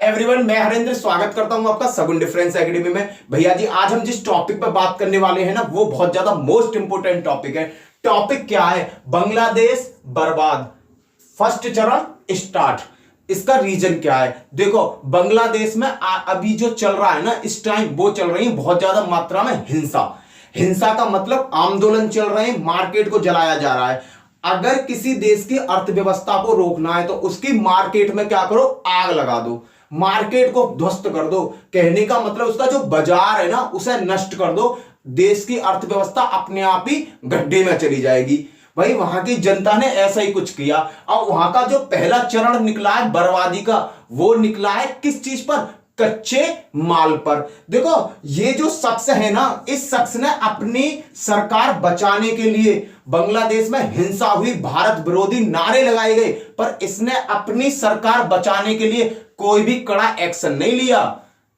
Everyone, मैं हरेंद्र स्वागत करता हूं आपका सगुन डिफरेंस एकेडमी में। भैया जी, आज हम जिस टॉपिक पर बात करने वाले हैं ना, वो बहुत ज्यादा मोस्ट इंपोर्टेंट टॉपिक है। टॉपिक क्या है? बांग्लादेश बर्बाद, फर्स्ट चरण स्टार्ट। इसका रीजन क्या है? देखो, बांग्लादेश में अभी जो चल रहा है ना इस टाइम, वो चल रही है बहुत ज्यादा मात्रा में हिंसा। हिंसा का मतलब आंदोलन चल रहे हैं, मार्केट को जलाया जा रहा है। अगर किसी देश की अर्थव्यवस्था को रोकना है तो उसकी मार्केट में क्या करो? आग लगा दो, मार्केट को ध्वस्त कर दो। कहने का मतलब उसका जो बाजार है ना उसे नष्ट कर दो, देश की अर्थव्यवस्था अपने आप ही गड्ढे में चली जाएगी। भाई, वहां की जनता ने ऐसा ही कुछ किया और वहां का जो पहला चरण निकला है बर्बादी का, वो निकला है किस चीज पर? कच्चे माल पर। देखो, ये जो शख्स है ना, इस शख्स ने अपनी सरकार बचाने के लिए, बांग्लादेश में हिंसा हुई, भारत विरोधी नारे लगाए गए, पर इसने अपनी सरकार बचाने के लिए कोई भी कड़ा एक्शन नहीं लिया।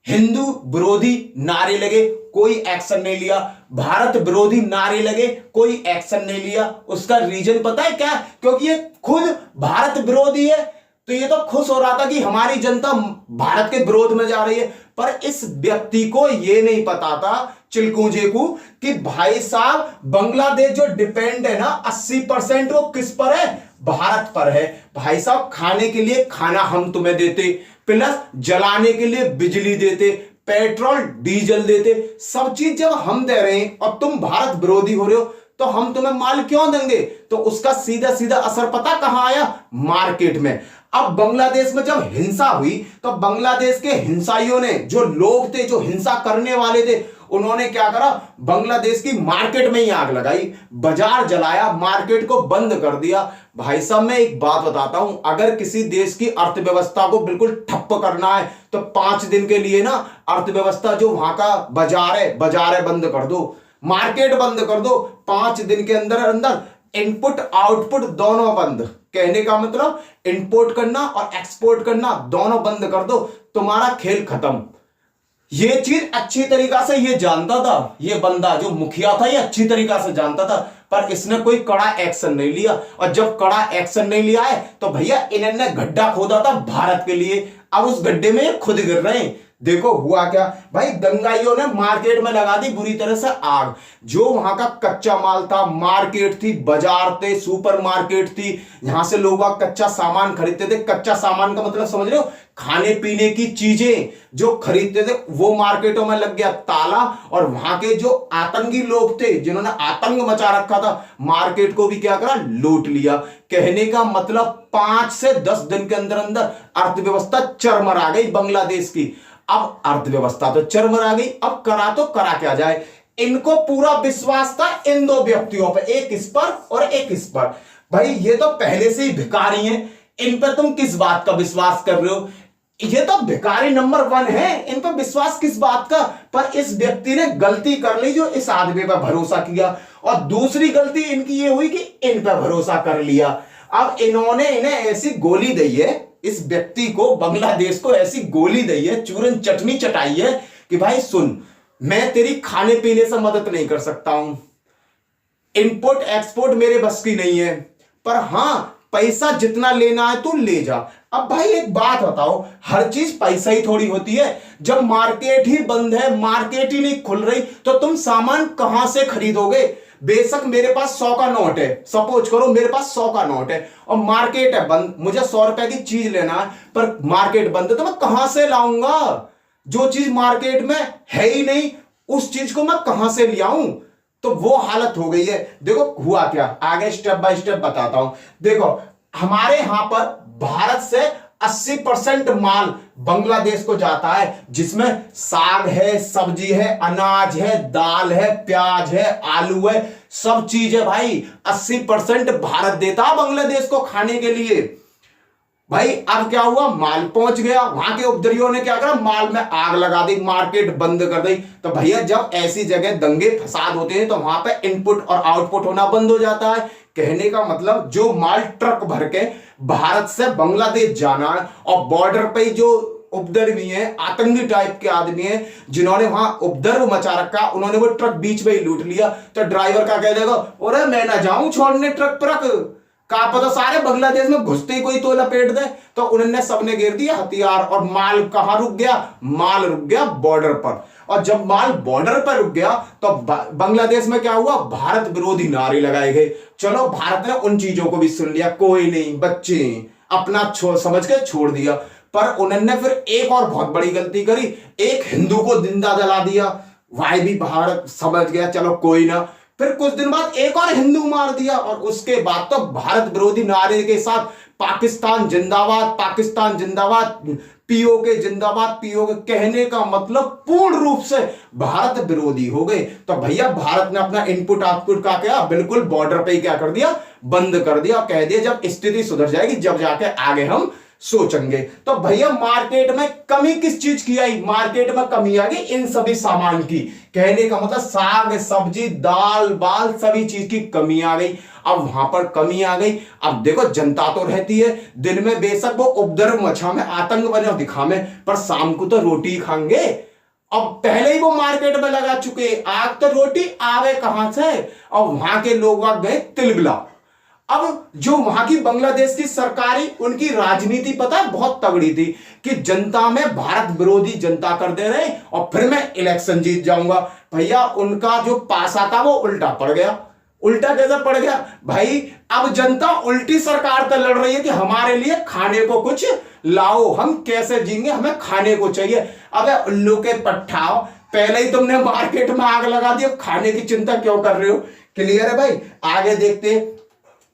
हिंदू विरोधी नारे लगे, कोई एक्शन नहीं लिया। भारत विरोधी नारे लगे, कोई एक्शन नहीं लिया। उसका रीजन पता है क्या? क्योंकि ये खुद भारत विरोधी है, तो ये तो खुश हो रहा था कि हमारी जनता भारत के विरोध में जा रही है। पर इस व्यक्ति को ये नहीं पता था, चिलकूजे को, कि भाई साहब बांग्लादेश जो डिपेंड है ना 80% वो किस पर है? भारत पर है। भाई साहब, खाने के लिए खाना हम तुम्हें देते, प्लस जलाने के लिए बिजली देते, पेट्रोल डीजल देते, सब चीज जब हम दे रहे हैं और तुम भारत विरोधी हो रहे हो, तो हम तुम्हें माल क्यों देंगे? तो उसका सीधा सीधा असर पता कहां आया? मार्केट में। अब बांग्लादेश में जब हिंसा हुई तो बांग्लादेश के हिंसाइयों ने, जो लोग थे, जो हिंसा करने वाले थे, उन्होंने क्या करा? बांग्लादेश की मार्केट में ही आग लगाई, बाजार जलाया, मार्केट को बंद कर दिया। भाई साहब, मैं एक बात बताता हूं, अगर किसी देश की अर्थव्यवस्था को बिल्कुल ठप्प करना है तो 5 दिन के लिए ना अर्थव्यवस्था, जो वहां का बाजार है बंद कर दो, मार्केट बंद कर दो। 5 दिन के अंदर अंदर इनपुट आउटपुट दोनों बंद। कहने का मतलब इंपोर्ट करना और एक्सपोर्ट करना दोनों बंद कर दो, तुम्हारा खेल खत्म। ये चीज अच्छी तरीका से ये जानता था, ये बंदा जो मुखिया था, ये अच्छी तरीका से जानता था, पर इसने कोई कड़ा एक्शन नहीं लिया। और जब कड़ा एक्शन नहीं लिया है तो भैया इन्होंने गड्ढा खोदा था भारत के लिए, अब उस गड्ढे में ये खुद गिर रहे हैं। देखो हुआ क्या भाई, दंगाइयों ने मार्केट में लगा दी बुरी तरह से आग। जो वहां का कच्चा माल था, मार्केट थी, बाजार थे, सुपर मार्केट थी, यहां से लोग कच्चा सामान खरीदते थे। कच्चा सामान का मतलब समझ रहे हो? खाने पीने की चीजें जो खरीदते थे, वो मार्केटों में लग गया ताला। और वहां के जो आतंकी लोग थे, जिन्होंने आतंक मचा रखा था, मार्केट को भी क्या करा? लूट लिया। कहने का मतलब 5 से 10 दिन के अंदर अंदर अर्थव्यवस्था चरमरा गई बांग्लादेश की। अब अर्थव्यवस्था तो चरमरा गई, अब करा क्या जाए? इनको पूरा विश्वास था इन दो व्यक्तियों पर, एक इस पर और एक इस पर। भाई, ये तो पहले से ही भिखारी हैं, इन पर तुम किस बात का विश्वास कर रहे हो? ये तो भिखारी नंबर 1 है, इन पर विश्वास किस बात का? पर इस व्यक्ति ने गलती कर ली जो इस आदमी पर भरोसा किया, और दूसरी गलती इनकी ये हुई कि इन पर भरोसा कर लिया। अब इन्होंने इन्हें ऐसी गोली दी है, इस व्यक्ति को, बांग्लादेश को ऐसी गोली दी है, चूरन चटनी चटाई है कि भाई सुन, मैं तेरी खाने पीने से मदद नहीं कर सकता हूं, इंपोर्ट एक्सपोर्ट मेरे बस की नहीं है, पर हां पैसा जितना लेना है तू ले जा। अब भाई एक बात बताओ, हर चीज पैसा ही थोड़ी होती है। जब मार्केट ही बंद है, मार्केट ही नहीं खुल रही, तो तुम सामान कहां से खरीदोगे? बेशक मेरे पास 100 का नोट है, सपोज करो मेरे पास 100 का नोट है और मार्केट है बंद, मुझे 100 रुपए की चीज लेना है, पर मार्केट बंद है, तो मैं कहां से लाऊंगा? जो चीज मार्केट में है ही नहीं, उस चीज को मैं कहां से ले आऊं? तो वो हालत हो गई है। देखो हुआ क्या, आगे स्टेप बाय स्टेप बताता हूं। देखो, हमारे यहां पर भारत से 80% माल बांग्लादेश को जाता है, जिसमें साग है, सब्जी है, अनाज है, दाल है, प्याज है, आलू है, सब चीज है। भाई 80% भारत देता है बांग्लादेश को खाने के लिए। भाई अब क्या हुआ? माल पहुंच गया, वहां के उपद्रवियों ने क्या करा? माल में आग लगा दी, मार्केट बंद कर दी। तो भैया, जब ऐसी जगह दंगे फसाद होते हैं तो वहां पे इनपुट और आउटपुट होना बंद हो जाता है। कहने का मतलब जो माल ट्रक भर के भारत से बांग्लादेश जाना है, और बॉर्डर पे जो उपद्रवी हैं, आतंकी टाइप के आदमी हैं, जिन्होंने वहां उपद्रव मचा रखा, उन्होंने वो ट्रक बीच में ही लूट लिया। तो ड्राइवर का कह देगा, अरे मैं ना जाऊं छोड़ने ट्रक का पता सारे बांग्लादेश में घुसते ही कोई तो लपेट दे। तो उन्होंने सबने घेर दिया हथियार, और माल कहां रुक गया? माल रुक गया बॉर्डर पर। और जब माल बॉर्डर पर रुक गया तो बांग्लादेश में क्या हुआ? भारत विरोधी नारे लगाए गए। चलो भारत ने उन चीजों को भी सुन लिया, कोई नहीं बच्चे, अपना समझ के छोड़ दिया। पर उन्होंने फिर एक और बहुत बड़ी गलती करी, एक हिंदू को जिंदा जला दिया। भाई भी भारत समझ गया चलो कोई ना, फिर कुछ दिन बाद एक और हिंदू मार दिया। और उसके बाद तो भारत विरोधी नारे के साथ पाकिस्तान जिंदाबाद, पाकिस्तान जिंदाबाद, पीओके जिंदाबाद, पीओके कहने का मतलब पूर्ण रूप से भारत विरोधी हो गए। तो भैया भारत ने अपना इनपुट आउटपुट का क्या बिल्कुल बॉर्डर पे ही क्या कर दिया? बंद कर दिया। कह दिया जब स्थिति सुधर जाएगी जब जाके आगे हम सोचेंगे। तो भैया मार्केट में कमी किस चीज की आई? मार्केट में कमी आ गई इन सभी सामान की। कहने का मतलब साग सब्जी दाल बाल सभी चीज की कमी आ गई। अब वहां पर कमी आ गई। अब देखो जनता तो रहती है, दिन में बेशक वो उपद्रव मचा में आतंक बने दिखा में, पर शाम को तो रोटी खाएंगे। अब पहले ही वो मार्केट में लगा चुके, आग तो रोटी आवे कहां से? और वहां के लोग गए तिलबिला। अब जो वहां की बांग्लादेश की सरकारी उनकी राजनीति पता है बहुत तगड़ी थी कि जनता में भारत विरोधी जनता कर दे रहे और फिर मैं इलेक्शन जीत जाऊंगा। भैया उनका जो पासा था वो उल्टा पड़ गया। उल्टा कैसे पड़ गया भाई? अब जनता उल्टी सरकार पर लड़ रही है कि हमारे लिए खाने को कुछ लाओ, हम कैसे जीएंगे, हमें खाने को चाहिए। अबे उल्लू के पट्टाओ, पहले ही तुमने मार्केट में आग लगा दी, खाने की चिंता क्यों कर रहे हो? क्लियर है भाई? आगे देखते।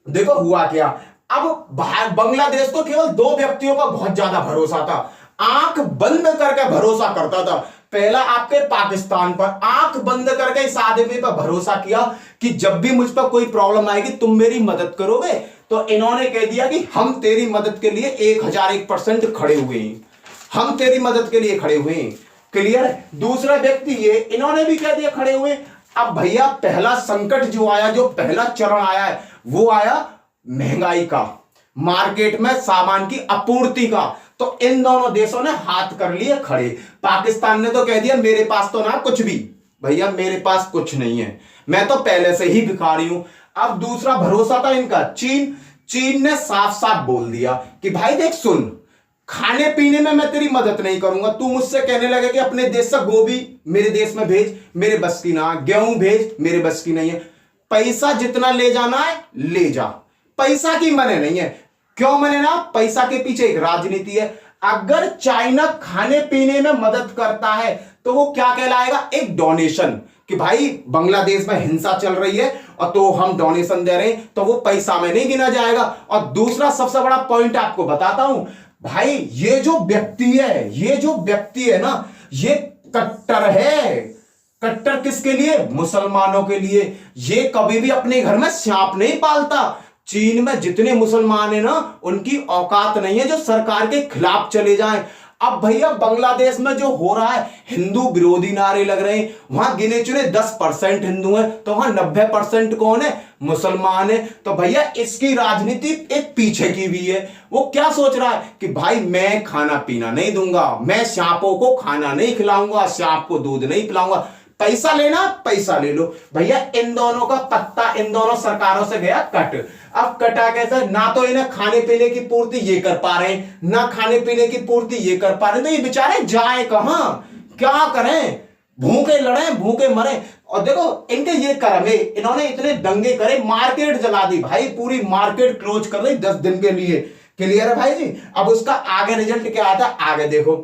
देखो हुआ क्या। अब बांग्लादेश को केवल दो व्यक्तियों पर बहुत ज्यादा भरोसा था, आंख बंद करके भरोसा करता था। पहला आपके पाकिस्तान पर, आंख बंद करके इस आदमी पर भरोसा किया कि जब भी मुझ पर कोई प्रॉब्लम आएगी तुम मेरी मदद करोगे। तो इन्होंने कह दिया कि हम तेरी मदद के लिए 1001% खड़े हुए हैं, हम तेरी मदद के लिए खड़े हुए हैं। क्लियर है? दूसरा व्यक्ति ये इन्होंने भी कह दिया खड़े हुए। अब भैया पहला संकट जो आया, जो पहला चरण आया है वो आया महंगाई का, मार्केट में सामान की आपूर्ति का। तो इन दोनों देशों ने हाथ कर लिए खड़े। पाकिस्तान ने तो कह दिया मेरे पास तो ना कुछ भी, भैया मेरे पास कुछ नहीं है, मैं तो पहले से ही भिखारी हूं। अब दूसरा भरोसा था इनका चीन। चीन ने साफ साफ बोल दिया कि भाई देख सुन, खाने पीने में मैं तेरी मदद नहीं करूंगा। तू मुझसे कहने लगे कि अपने देश से गोभी मेरे देश में भेज, मेरे बस की ना, गेहूं भेज, मेरे बस की नहीं है। पैसा जितना ले जाना है ले जा, पैसा की मने नहीं है। क्यों मने ना? पैसा के पीछे एक राजनीति है। अगर चाइना खाने पीने में मदद करता है तो वो क्या कहलाएगा? एक डोनेशन, कि भाई बांग्लादेश में हिंसा चल रही है और तो हम डोनेशन दे रहे हैं, तो वो पैसा में नहीं गिना जाएगा। और दूसरा सबसे बड़ा पॉइंट आपको बताता हूं भाई, ये जो व्यक्ति है ना, ये कट्टर है। कट्टर किसके लिए? मुसलमानों के लिए। ये कभी भी अपने घर में सांप नहीं पालता। चीन में जितने मुसलमान है ना, उनकी औकात नहीं है जो सरकार के खिलाफ चले जाएं। अब भैया बांग्लादेश में जो हो रहा है, हिंदू विरोधी नारे लग रहे हैं। वहां गिने चुने 10% हिंदू हैं, तो वहां 90% कौन है? मुसलमान है। तो भैया इसकी राजनीति एक पीछे की भी है। वो क्या सोच रहा है कि भाई मैं खाना पीना नहीं दूंगा, मैं सांपों को खाना नहीं खिलाऊंगा, सांप को दूध नहीं पिलाऊंगा, पैसा लेना पैसा ले लो। भैया इन दोनों का पत्ता इन दोनों सरकारों से गया कट। अब कटा कैसे? ना तो इन्हें खाने पीने की पूर्ति ये कर पा रहे हैं, ना खाने पीने की पूर्ति ये कर पा रहे हैं। तो ये बेचारे जाए कहां, क्या करें? भूखे लड़े भूखे मरे। और देखो इनके ये कर्म है, इन्होंने इतने दंगे करे, मार्केट जला दी भाई, पूरी मार्केट क्लोज कर दी 10 दिन के लिए। क्लियर है भाई जी? अब उसका आगे रिजल्ट क्या आता है आगे देखो।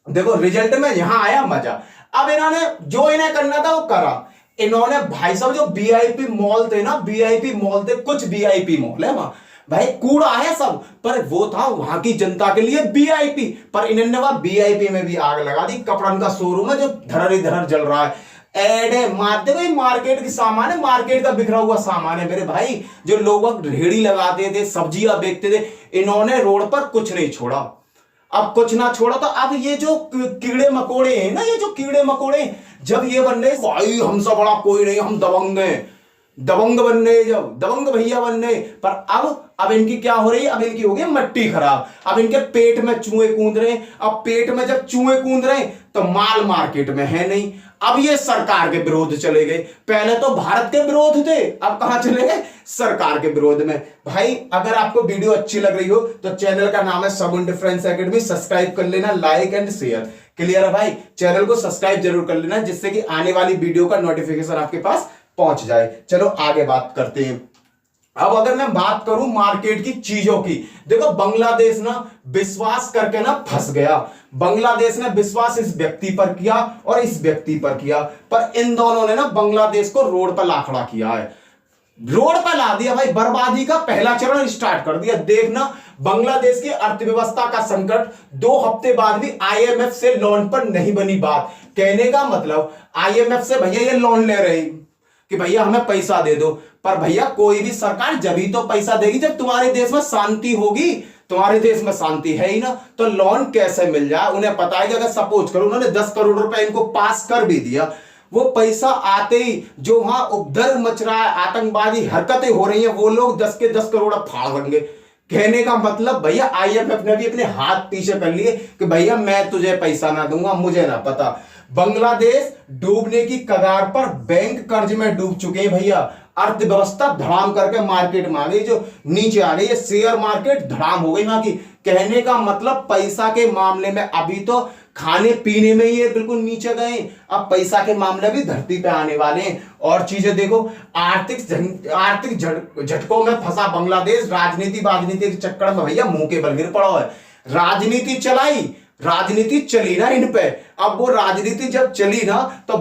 देखो रिजल्ट में यहां आया मजा। अब इन्होंने जो इन्हें करना था वो करा। इन्होंने भाई साहब जो वीआईपी मॉल थे ना, वीआईपी मॉल थे, कुछ वीआईपी मॉल है वहां, भाई कूड़ा है सब, पर वो था वहां की जनता के लिए वीआईपी। पर इन्होंने वहां वीआईपी में भी आग लगा दी। कपड़न का शोरूम है जो धरर ही धरर जल रहा है, एड है, मारते भाई मार्केट की सामान है, मार्केट का बिखरा हुआ सामान है मेरे भाई। जो लोग रेहड़ी लगाते थे, सब्जियां बेचते थे, इन्होंने रोड पर कुछ नहीं छोड़ा। अब कुछ ना छोड़ा तो अब ये जो कीड़े मकोड़े हैं ना, ये जो कीड़े मकोड़े जब ये बन रहे भाई हमसे बड़ा कोई नहीं, हम दबंग हैं, दबंग बन रहे, जब दबंग भैया बन रहे, पर अब इनकी क्या हो रही है, अब इनकी हो गई मट्टी खराब। अब इनके पेट में चूहे कूद रहे हैं। अब पेट में जब चूहे कूद रहे हैं तो माल मार्केट में है नहीं। अब ये सरकार के विरोध चले गए। पहले तो भारत के विरोध थे, अब कहां चले गए, सरकार के विरोध में। भाई अगर आपको वीडियो अच्छी लग रही हो तो चैनल का नाम है सगुन डिफरेंस एकेडमी, सब्सक्राइब कर लेना, लाइक एंड शेयर। क्लियर है भाई, चैनल को सब्सक्राइब जरूर कर लेना जिससे कि आने वाली वीडियो का नोटिफिकेशन आपके पास पहुंच जाए। चलो आगे बात करते हैं। अब अगर मैं बात करूं मार्केट की चीजों की, देखो बांग्लादेश ना विश्वास करके ना फंस गया। बांग्लादेश ने विश्वास इस व्यक्ति पर किया और इस व्यक्ति पर किया, पर इन दोनों ने ना बांग्लादेश को रोड पर ला खड़ा किया है, रोड पर ला दिया भाई। बर्बादी का पहला चरण स्टार्ट कर दिया। देखना बांग्लादेश की अर्थव्यवस्था का संकट 2 हफ्ते बाद भी आईएमएफ से लोन पर नहीं बनी बात। कहने का मतलब आईएमएफ से भैया ये लोन ले रहे कि भैया हमें पैसा दे दो, पर भैया कोई भी सरकार जब ही तो पैसा देगी जब तुम्हारे देश में शांति होगी। तुम्हारे देश में शांति है ही ना, तो लोन कैसे मिल जाए। उन्हें पता है कि अगर सपोज करो उन्होंने 10 करोड़ रुपए इनको पास कर भी दिया, वो पैसा आते ही जो वहां उपद्रव मच रहा है, आतंकवादी हरकतें हो रही हैं, वो लोग 10 के 10 करोड़ फाड़ देंगे। कहने का मतलब भैया आईएमएफ ने भी अपने हाथ पीछे कर लिए कि भैया मैं तुझे पैसा ना दूंगा, मुझे ना पता। बांग्लादेश डूबने की कगार पर, बैंक कर्ज में डूब चुके हैं भैया। अर्थव्यवस्था धड़ाम करके मार्केट में आ गई, जो नीचे आ गई है, शेयर मार्केट धड़ाम हो गई वहां की। कहने का मतलब पैसा के मामले में अभी तो खाने पीने में ही बिल्कुल नीचे गए, अब पैसा के मामले भी धरती पे आने वाले हैं। और चीजें देखो, आर्थिक झटकों में फंसा बांग्लादेश। राजनीति के चक्कर में भैया मुंह के बल गिर पड़ा है। राजनीति चलाई, राजनीति चली ना इन पे। अब वो राजनीति जब चली ना तो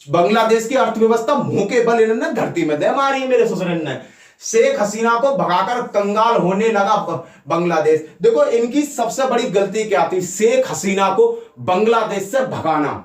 बांग्लादेश की अर्थव्यवस्था मुंह के बल इन्होंने धरती में दे मारी है मेरे ससुर ने। शेख हसीना को भगाकर कंगाल होने लगा बांग्लादेश। देखो इनकी सबसे बड़ी गलती क्या थी, शेख हसीना को बांग्लादेश से भगाना।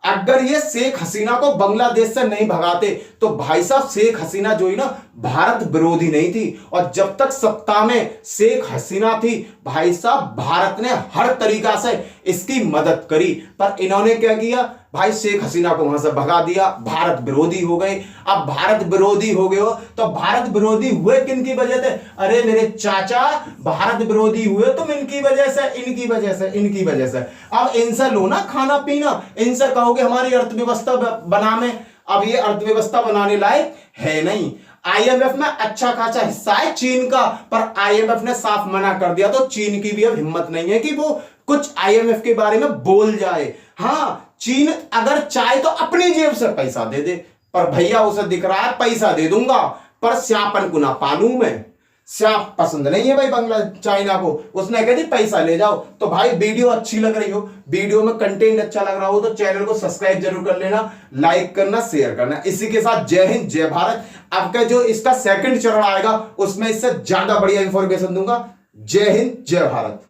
अगर ये शेख हसीना को बांग्लादेश से नहीं भगाते तो भाई साहब शेख हसीना जो है ना भारत विरोधी नहीं थी, और जब तक सत्ता में शेख हसीना थी भाई साहब भारत ने हर तरीका से इसकी मदद करी। पर इन्होंने क्या किया भाई, शेख हसीना को वहां से भगा दिया, भारत विरोधी हो गए। अब भारत विरोधी हो गए हो तो भारत विरोधी हुए किन की वजह से, अरे मेरे चाचा भारत विरोधी हुए तुम इनकी वजह से, इनकी वजह से, इनकी वजह से। अब इनसे लो ना खाना पीना, इनसे कहोगे हमारी अर्थव्यवस्था बना में, अब ये अर्थव्यवस्था बनाने लायक है नहीं। आईएमएफ में अच्छा खासा हिस्सा है चीन का, पर आईएमएफ ने साफ मना कर दिया, तो चीन की भी अब हिम्मत नहीं है कि वो कुछ आईएमएफ के बारे में बोल जाए। हाँ चीन अगर चाहे तो अपनी जेब से पैसा दे दे, पर भैया उसे दिख रहा है पैसा दे दूंगा पर श्यापन को ना पालू मैं। श्याप पसंद नहीं है भाई चाइना को, उसने कह दी पैसा ले जाओ। तो भाई वीडियो अच्छी लग रही हो, वीडियो में कंटेंट अच्छा लग रहा हो तो चैनल को सब्सक्राइब जरूर कर लेना, लाइक करना, शेयर करना। इसी के साथ जय हिंद जय भारत। आपका जो इसका सेकंड चरण आएगा उसमें इससे ज्यादा बढ़िया इंफॉर्मेशन दूंगा। जय हिंद जय भारत।